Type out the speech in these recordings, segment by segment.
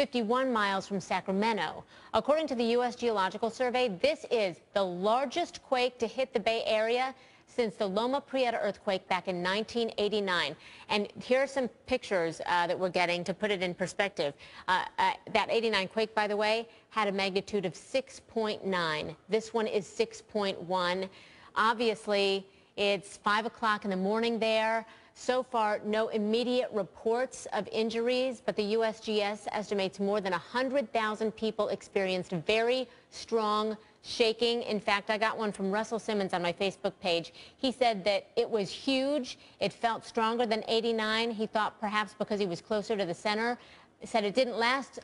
51 miles from Sacramento. According to the U.S. Geological Survey, this is the largest quake to hit the Bay Area since the Loma Prieta earthquake back in 1989. And here are some pictures that we're getting to put it in perspective. That 89 quake, by the way, had a magnitude of 6.9. This one is 6.1. Obviously, it's 5 o'clock in the morning there. So far, no immediate reports of injuries, but the USGS estimates more than 100,000 people experienced very strong shaking. In fact, I got one from Russell Simmons on my Facebook page. He said that it was huge. It felt stronger than 89. He thought perhaps because he was closer to the center. Said it didn't last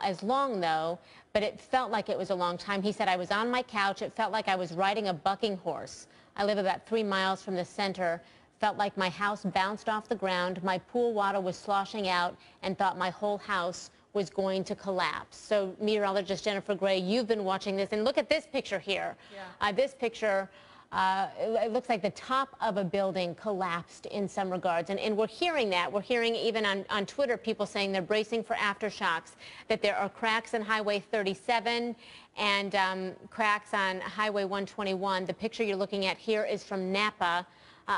as long, though, but it felt like it was a long time. He said, I was on my couch. It felt like I was riding a bucking horse. I live about 3 miles from the center. Felt like my house bounced off the ground. My pool water was sloshing out and thought my whole house was going to collapse. So meteorologist Jennifer Gray, you've been watching this, and look at this picture here. Yeah. This picture, it looks like the top of a building collapsed in some regards, and we're hearing that. We're hearing even on Twitter people saying they're bracing for aftershocks, that there are cracks on Highway 37 and cracks on Highway 121. The picture you're looking at here is from Napa.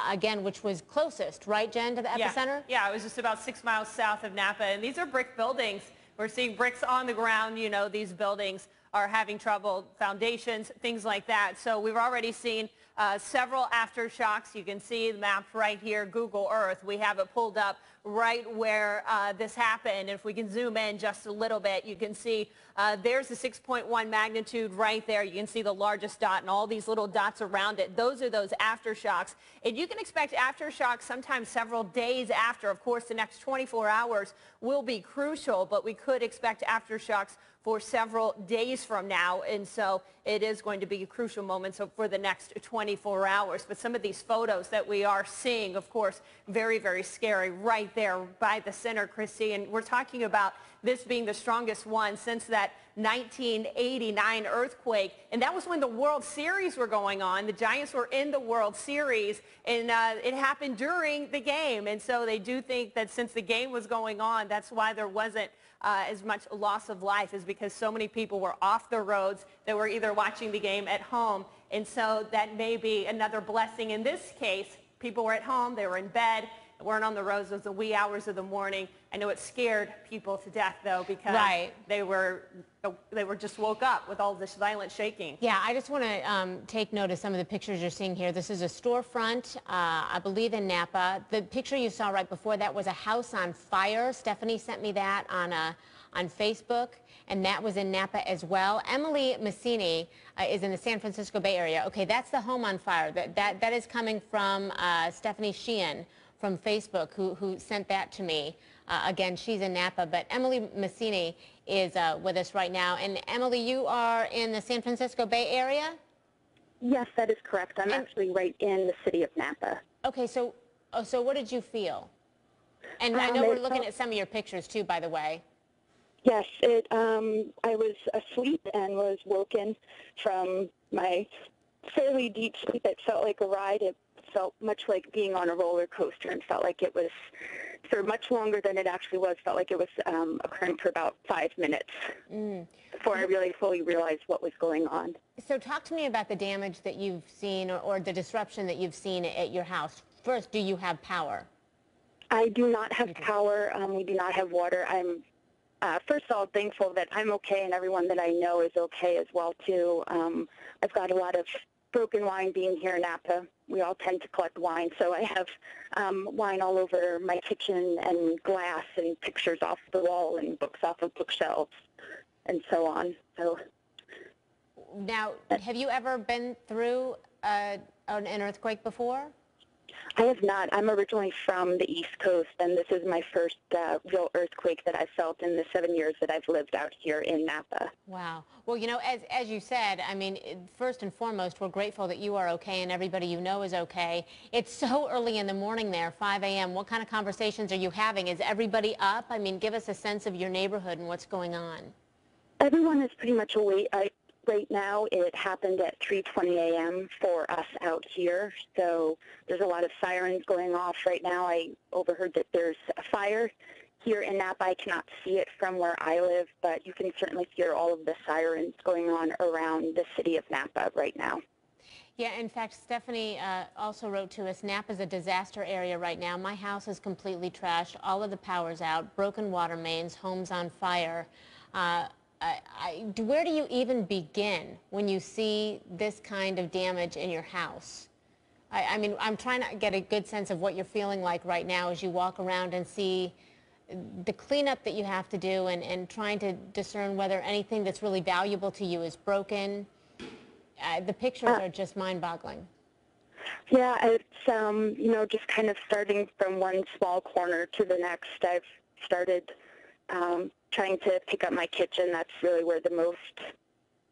Again, which was closest, right, Jen, to the epicenter? Yeah, it was just about 6 miles south of Napa, and these are brick buildings. We're seeing bricks on the ground. You know, these buildings are having trouble, foundations, things like that. So we've already seen several aftershocks. You can see the map right here, Google Earth. We have it pulled up right where this happened. If we can zoom in just a little bit, you can see there's the 6.1 magnitude right there. You can see the largest dot and all these little dots around it. Those are those aftershocks. And you can expect aftershocks sometimes several days after. Of course, the next 24 hours will be crucial, but we could expect aftershocks for several days from now, and so it is going to be a crucial moment for the next 24 hours. But some of these photos that we are seeing, of course, very, very scary right there by the center, Christy, and we're talking about this being the strongest one since that 1989 earthquake, and that was when the World Series were going on. The Giants were in the World Series, and it happened during the game, and so they do think that since the game was going on, that's why there wasn't as much loss of life, is because so many people were off the roads that were either watching the game at home, and so that may be another blessing. In this case, people were at home, they were in bed, weren't on the roads. It was the wee hours of the morning. I know it scared people to death, though, because they were just woke up with all this violent shaking. Yeah, I just want to take note of some of the pictures you're seeing here. This is a storefront, I believe, in Napa. The picture you saw right before that was a house on fire. Stephanie sent me that on Facebook, and that was in Napa as well. Emily Massini is in the San Francisco Bay Area. Okay, that's the home on fire. That is coming from Stephanie Sheehan from Facebook, who sent that to me. Again, she's in Napa, but Emily Massini is with us right now. And Emily, you are in the San Francisco Bay Area? Yes, that is correct. I'm actually right in the city of Napa. Okay, so what did you feel? And I know we're looking at some of your pictures too, by the way. Yes, I was asleep and was woken from my fairly deep sleep. It felt like a ride. It felt much like being on a roller coaster, and felt like it was for much longer than it actually was. Felt like it was occurring for about 5 minutes before I really fully realized what was going on. So talk to me about the damage that you've seen or the disruption that you've seen at your house. First, do you have power? I do not have power. We do not have water. I'm first of all thankful that I'm okay and everyone that I know is okay as well, too. I've got a lot of broken wine being here in Napa. We all tend to collect wine, so I have wine all over my kitchen and glass and pictures off the wall and books off of bookshelves and so on. So now, have you ever been through an earthquake before? I have not. I'm originally from the East Coast, and this is my first real earthquake that I felt in the 7 years that I've lived out here in Napa. Wow. Well, you know, as you said, I mean, first and foremost, we're grateful that you are okay and everybody you know is okay. It's so early in the morning there, 5 a.m. What kind of conversations are you having? Is everybody up? I mean, give us a sense of your neighborhood and what's going on. Everyone is pretty much awake. Right now, it happened at 3:20 a.m. for us out here, so there's a lot of sirens going off right now. I overheard that there's a fire here in Napa. I cannot see it from where I live, but you can certainly hear all of the sirens going on around the city of Napa right now. Yeah, in fact, Stephanie also wrote to us, Napa's a disaster area right now. My house is completely trashed, all of the power's out, broken water mains, homes on fire. Where do you even begin when you see this kind of damage in your house? I mean, I'm trying to get a good sense of what you're feeling like right now as you walk around and see the cleanup that you have to do and trying to discern whether anything that's really valuable to you is broken. The pictures are just mind-boggling. Yeah, it's, you know, just kind of starting from one small corner to the next. I've started trying to pick up my kitchen. That's really where the most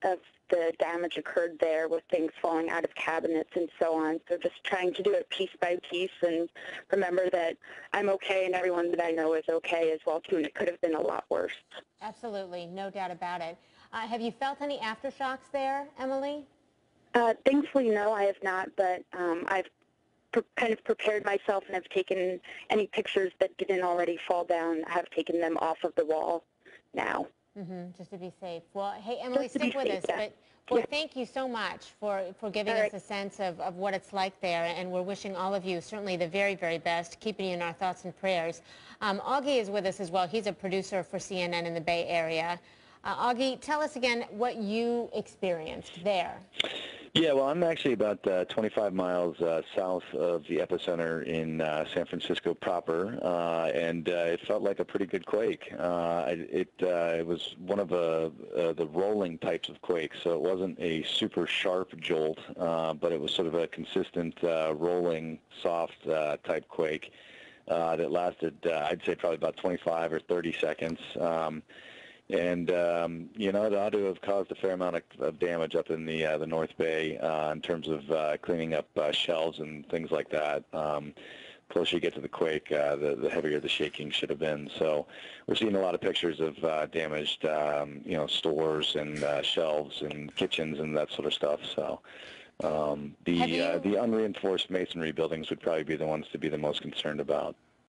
of the damage occurred there, with things falling out of cabinets and so on. So just trying to do it piece by piece and remember that I'm okay and everyone that I know is okay as well, too, and it could have been a lot worse. Absolutely, no doubt about it. Have you felt any aftershocks there, Emily? Thankfully, no, I have not, but I've kind of prepared myself and have taken any pictures that didn't already fall down, have taken them off of the wall now. Just to be safe. Well, hey, Emily, stick with us. Yeah. But thank you so much for giving us a sense of what it's like there, and we're wishing all of you certainly the very, very best, keeping you in our thoughts and prayers. Augie is with us as well. He's a producer for CNN in the Bay Area. Augie, tell us again what you experienced there. Yeah, well, I'm actually about 25 miles south of the epicenter in San Francisco proper, and it felt like a pretty good quake. It was one of the rolling types of quakes, so it wasn't a super sharp jolt, but it was sort of a consistent rolling, soft type quake that lasted, I'd say, probably about 25 or 30 seconds. And, you know, it ought to have caused a fair amount of damage up in the North Bay in terms of cleaning up shelves and things like that. Closer you get to the quake, the heavier the shaking should have been. So we're seeing a lot of pictures of damaged, you know, stores and shelves and kitchens and that sort of stuff. So the unreinforced masonry buildings would probably be the ones to be the most concerned about.